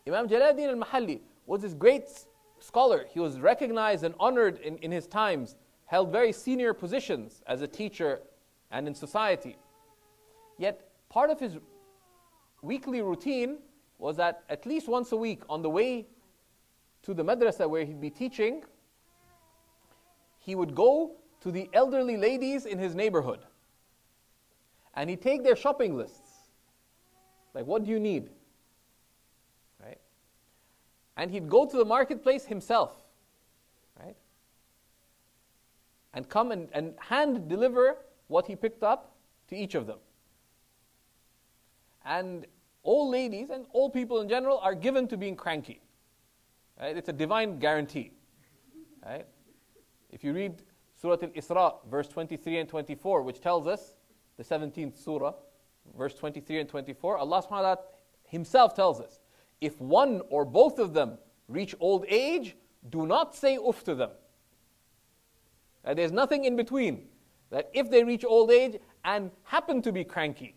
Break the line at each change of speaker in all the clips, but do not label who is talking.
Imam Jalaluddin al-Mahalli was this great scholar. He was recognized and honored in his times, held very senior positions as a teacher and in society. Yet part of his weekly routine was that at least once a week on the way to the madrasa where he'd be teaching, he would go to the elderly ladies in his neighborhood and he'd take their shopping lists. Like, what do you need? Right? And he'd go to the marketplace himself, right? And come and hand deliver what he picked up to each of them. And old ladies and old people in general are given to being cranky. Right? It's a divine guarantee. Right? If you read Surah Al-Isra, verse 23 and 24, which tells us, the 17th surah, verse 23 and 24, Allah subhanahu wa ta'ala himself tells us, if one or both of them reach old age, do not say uff to them. There's nothing in between. That if they reach old age and happen to be cranky,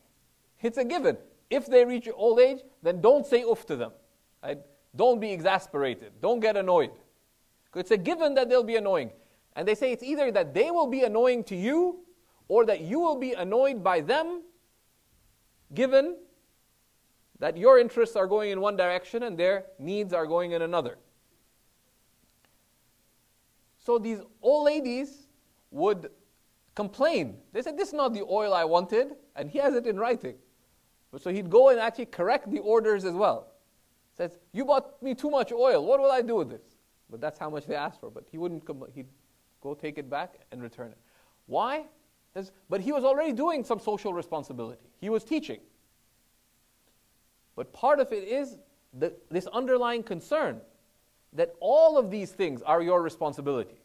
it's a given. If they reach old age, then don't say uff to them. Right? Don't be exasperated. Don't get annoyed. It's a given that they'll be annoying. And they say it's either that they will be annoying to you or that you will be annoyed by them, given that your interests are going in one direction and their needs are going in another. So these old ladies would complain. They said, this is not the oil I wanted, and he has it in writing. So he'd go and actually correct the orders as well. Says, you bought me too much oil, what will I do with this? But that's how much they asked for. But he wouldn't he'd go take it back and return it. Why? But he was already doing some social responsibility. He was teaching. But part of it is this underlying concern that all of these things are your responsibility.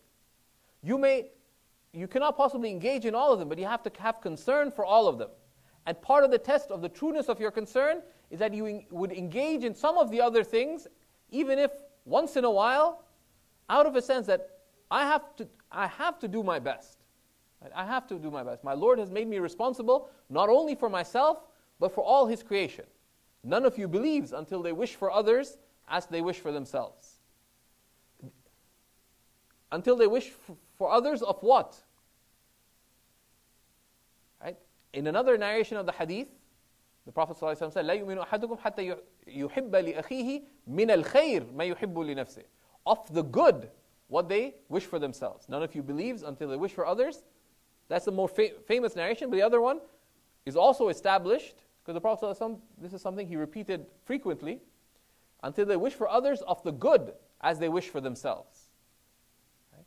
You cannot possibly engage in all of them, but you have to have concern for all of them. And part of the test of the trueness of your concern is that you would engage in some of the other things, even if once in a while, out of a sense that I have to do my best. I have to do my best. My Lord has made me responsible not only for myself, but for all His creation. None of you believes until they wish for others as they wish for themselves. Until they wish for others of what? Right? In another narration of the hadith, the Prophet ﷺ said, لا يؤمن أحدكم حتى يحب لأخيه من الخير ما يحب لنفسه. Of the good, what they wish for themselves. None of you believes until they wish for others. That's the more famous narration, but the other one is also established, because the Prophet ﷺ, this is something he repeated frequently, until they wish for others of the good as they wish for themselves.